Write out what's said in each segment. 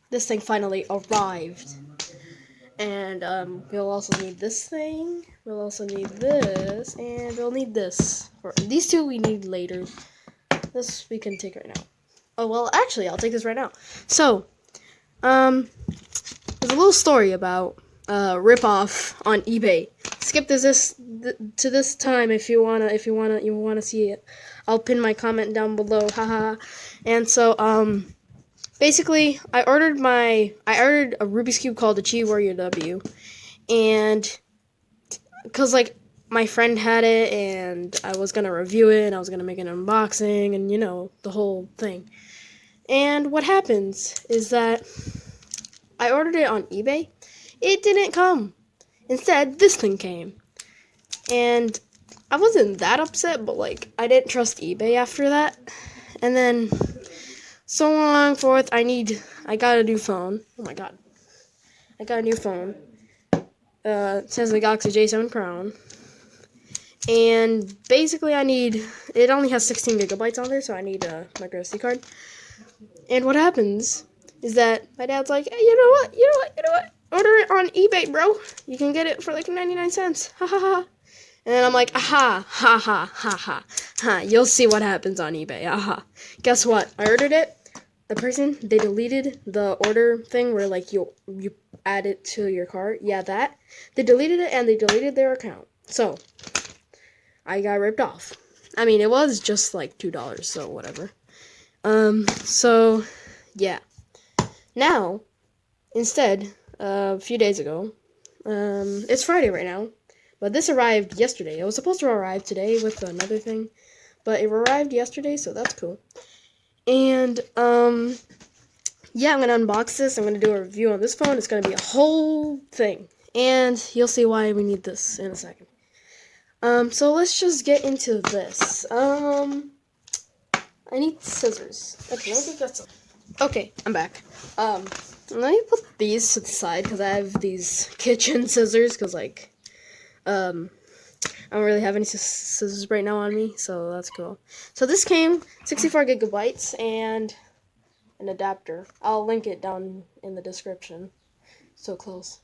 this thing finally arrived. And we'll also need this thing. We'll also need this, and we'll need this. For these two, we need later. This we can take right now. Oh well, actually, I'll take this right now. So, there's a little story about ripoff on eBay. Skip to this time if you wanna see it. I'll pin my comment down below. Haha. And so basically, I ordered a Rubik's Cube called the Chi Warrior W, and because like my friend had it, and I was gonna review it, and I was gonna make an unboxing, and the whole thing. And what happens is that I ordered it on eBay. It didn't come. Instead, this thing came, and I wasn't that upset, but like I didn't trust eBay after that, and then. So on forth, I got a new phone. Oh my god. I got a new phone. It says the Galaxy J7 Crown. And basically it only has 16 gigabytes on there, so I need a micro SD card. And what happens is that my dad's like, hey, you know what? Order it on eBay, bro. You can get it for like 99 cents. Ha ha ha. And then I'm like, aha, ha ha ha ha ha. You'll see what happens on eBay. Aha. Guess what? I ordered it. The person, they deleted the order thing where like you add it to your cart. Yeah, that. They deleted it and they deleted their account. So, I got ripped off. I mean, it was just like $2, so whatever. So, yeah. Now, instead, a few days ago, it's Friday right now, but this arrived yesterday. It was supposed to arrive today with another thing, but it arrived yesterday, so that's cool. And, yeah, I'm gonna unbox this. I'm gonna do a review on this phone. It's gonna be a whole thing. And you'll see why we need this in a second. So let's just get into this. I need scissors. Okay, let me get some. Okay, I'm back. Let me put these to the side, because I have these kitchen scissors, because, like, I don't really have any scissors right now on me, so that's cool. So this came 64 gigabytes and an adapter. I'll link it down in the description. So close.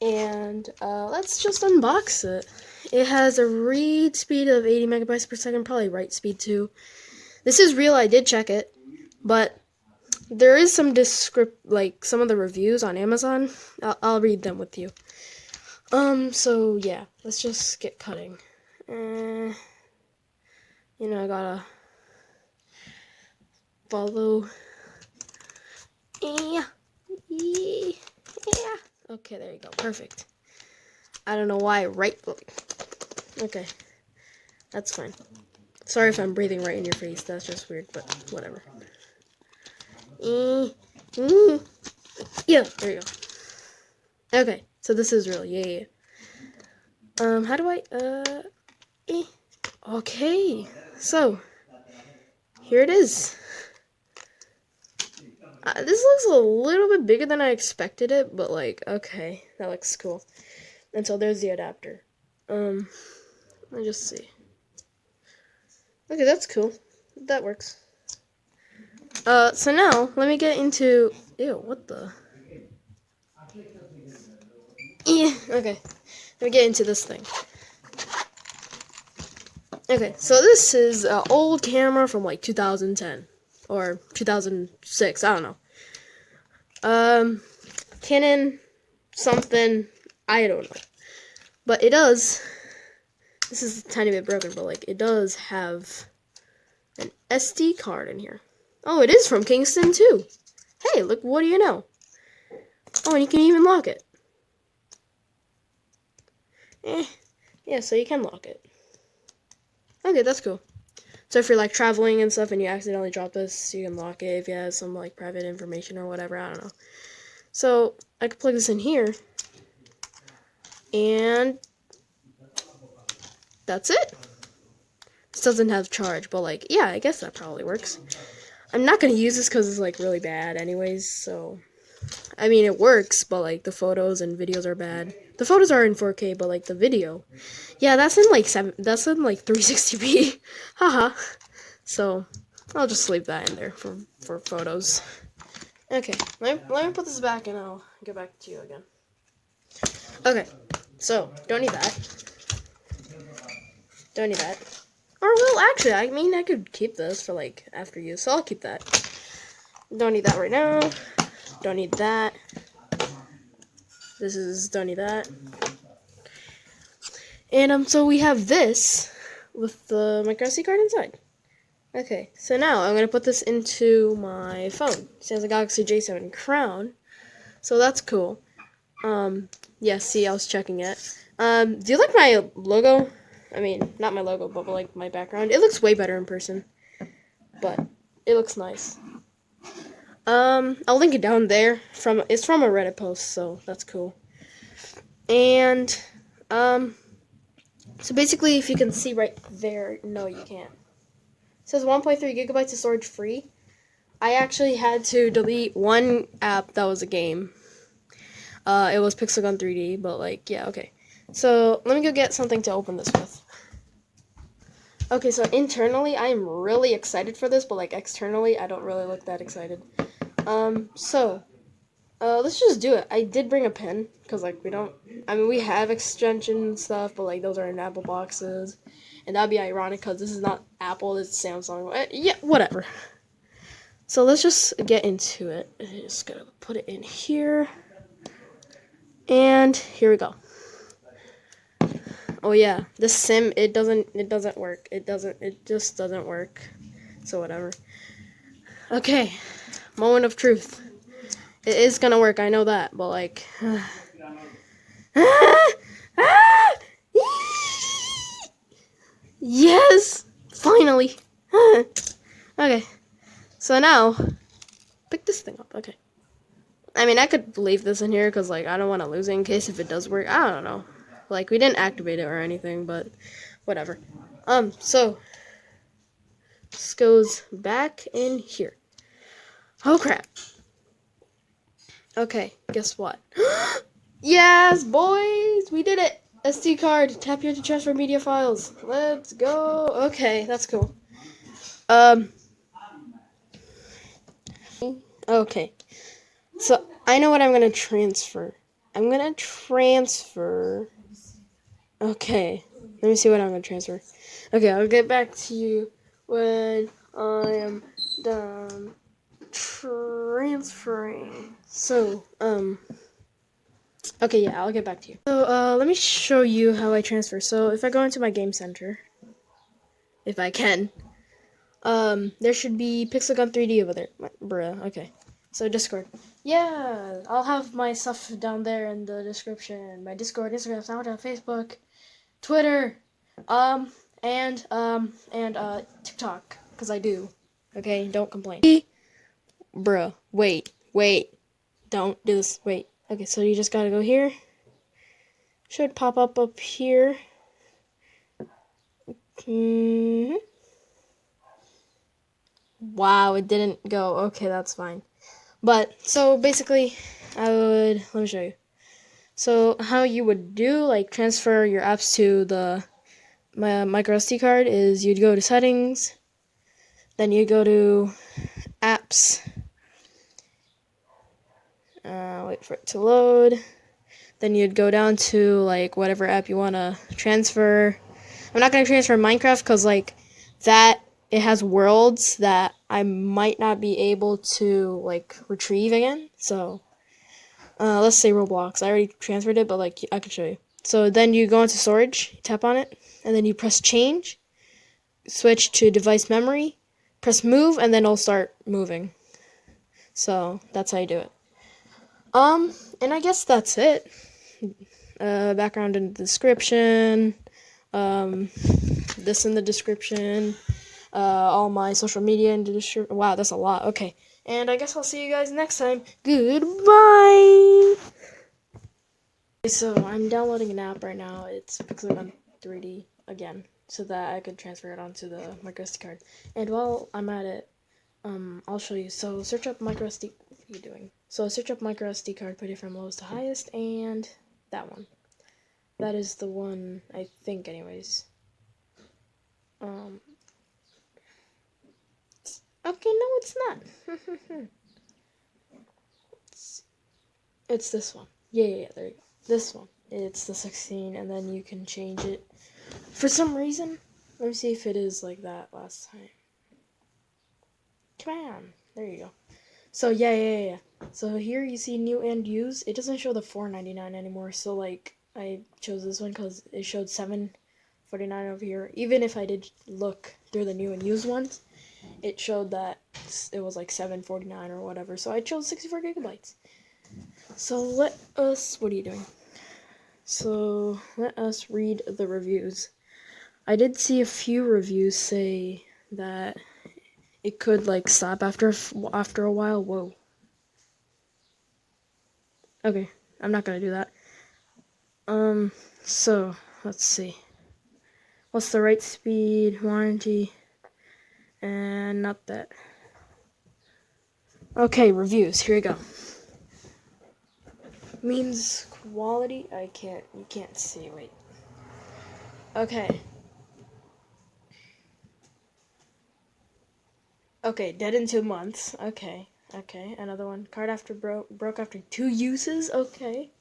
And let's just unbox it. It has a read speed of 80 megabytes per second, probably write speed too. This is real, I did check it, but there is some some of the reviews on Amazon. I'll read them with you. So yeah, let's just get cutting. I gotta follow. Yeah. Okay, there you go. Perfect. I don't know why okay. That's fine. Sorry if I'm breathing right in your face. That's just weird, but whatever. Yeah, there you go. Okay, so this is real. Yeah. How do I, Okay, so, here it is. This looks a little bit bigger than I expected it, but, like, okay, that looks cool. And so there's the adapter. Let me just see. Okay, that's cool. That works. So now, let me get into, ew, what the? Yeah, okay. Let me get into this thing. Okay, so this is an old camera from like 2010 or 2006, I don't know. Canon something, I don't know. But it does, this is a tiny bit broken, but like it does have an SD card in here. Oh, it is from Kingston too. Hey, look, what do you know? Oh, and you can even lock it. Yeah, so you can lock it. Okay, that's cool. So if you're like traveling and stuff and you accidentally drop this, you can lock it if you have some like private information or whatever, I don't know. So I could plug this in here, and that's it. This doesn't have charge, but like, yeah, I guess that probably works. I'm not gonna use this because it's like really bad anyways, so I mean it works, but like the photos and videos are bad. The photos are in 4K, but like the video, yeah, that's in like 360p. Haha. So I'll just leave that in there for photos. Okay, let me put this back and I'll get back to you again. Okay, so don't need that. Don't need that. Or well, actually, I mean, I could keep this for like after use, so I'll keep that. Don't need that right now. Don't need that. Don't need that. And so we have this with the micro SD card inside. Okay, so now I'm gonna put this into my phone. It has a Galaxy J7 crown, so that's cool. Yeah, see, I was checking it. Do you like my logo? I mean, not my logo, but like my background. It looks way better in person, but it looks nice. I'll link it down there. It's from a Reddit post, so that's cool. And so basically, if you can see right there, no, you can't. It says 1.3 gigabytes of storage free. I actually had to delete one app that was a game. It was Pixel Gun 3D, but like, yeah, okay. So let me go get something to open this with. Okay, so internally, I'm really excited for this, but like externally, I don't really look that excited. Let's just do it. I did bring a pen, because like we have extension stuff, but like those are in Apple boxes. And that'd be ironic, because this is not Apple, it's Samsung. Yeah, whatever. So let's just get into it. I'm just gonna put it in here. And here we go. Oh yeah, this sim, it doesn't work. It just doesn't work. So whatever. Okay, moment of truth. It is gonna work, I know that, but like... Yes! Finally! Okay, so now, pick this thing up, okay. I mean, I could leave this in here, because like, I don't want to lose it in case if it does work. I don't know. Like, we didn't activate it or anything, but whatever. So this goes back in here. Oh crap. Okay, guess what? Yes, boys, we did it. SD card, tap here to transfer media files. Let's go. Okay, that's cool. Okay. So I know what I'm gonna transfer. I'm gonna transfer. Okay, let me see what I'm gonna transfer. Okay, I'll get back to you when I am done transferring. So, okay, yeah, I'll get back to you. So, let me show you how I transfer. So, if I go into my game center, if I can, there should be Pixel Gun 3D over there. Bruh, okay. So, Discord. Yeah, I'll have my stuff down there in the description. My Discord, Instagram, SoundCloud, Facebook, Twitter, and TikTok, because I do. Okay, don't complain. Bruh, wait, don't do this, wait. Okay, so you just gotta go here. Should pop up here. Wow, it didn't go. Okay, that's fine. But, so basically, let me show you. So, how you would do, like, transfer your apps to my micro SD card is you'd go to settings, then you go to apps, wait for it to load, then you'd go down to like whatever app you want to transfer. I'm not going to transfer Minecraft because like that, it has worlds that I might not be able to like retrieve again. So let's say Roblox. I already transferred it, but like I could show you. So then you go into storage, tap on it, and then you press change, switch to device memory, press move, and then it'll start moving. So that's how you do it. And I guess that's it. Background in the description. This in the description. All my social media in the description. Wow, that's a lot. Okay. And I guess I'll see you guys next time. Goodbye. So I'm downloading an app right now. It's Pixel Gun 3D again, so that I could transfer it onto the micro SD card. And while I'm at it, I'll show you. So search up micro SD. What are you doing? So search up micro SD card, put it from lowest to highest, and that one. That is the one, I think, anyways. Okay, no, it's not. It's this one. Yeah, there you go. This one. It's the 16, and then you can change it. For some reason, let me see if it is like that last time. Come on. There you go. So, yeah. So here you see new and used. It doesn't show the $4.99 anymore, so, like, I chose this one because it showed $7.49 over here. Even if I did look through the new and used ones, it showed that it was like $7.49 or whatever. So I chose 64 gigabytes. So let us, what are you doing? So let us read the reviews. I did see a few reviews say that it could like stop after a while. Whoa. Okay, I'm not gonna do that. So let's see. What's the right speed, warranty, and not that. Okay, reviews. Here we go. Means quality. You can't see. Wait. Okay. Okay, dead in 2 months. Okay. Another one. Card after broke after 2 uses. Okay.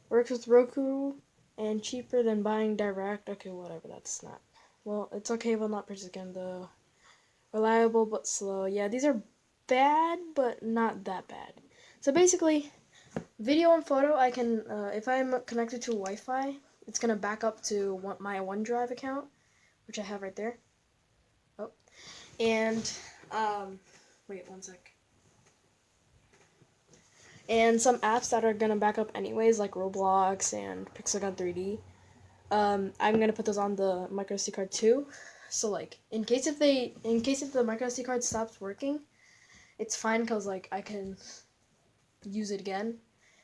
Works with Roku and cheaper than buying direct. Okay, whatever. That's not. Well, it's okay. Will not purchase again though. Reliable but slow. Yeah, these are bad, but not that bad. So basically, video and photo, I can, if I'm connected to Wi-Fi, it's gonna back up to my OneDrive account, which I have right there. Oh, and wait 1 sec. And some apps that are gonna back up anyways, like Roblox and Pixelgun 3D. I'm gonna put those on the micro SD card too. So like, in case if the micro SD card stops working, it's fine because like I can use it again.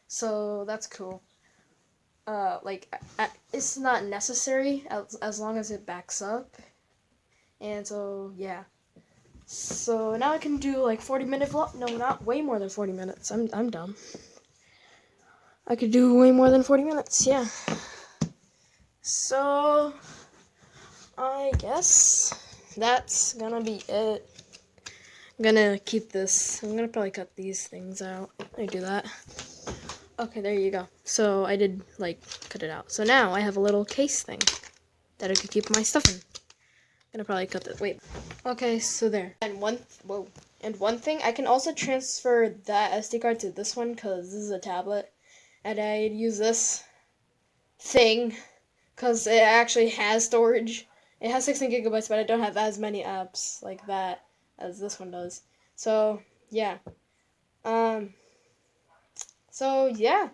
So that's cool. Like it's not necessary as long as it backs up. And so yeah. So now I can do like 40-minute vlog. No, not way more than 40 minutes. I'm dumb. I could do way more than 40 minutes. Yeah. So I guess that's gonna be it. I'm gonna keep this. I'm gonna probably cut these things out. I do that. Okay, there you go. So I did like cut it out. So now I have a little case thing that I could keep my stuff in. I'm gonna probably cut this. Wait. Okay, so there. And one thing, I can also transfer that SD card to this one because this is a tablet, and I'd use this thing because it actually has storage. It has 16 gigabytes, but I don't have as many apps like that as this one does. So yeah. So yeah.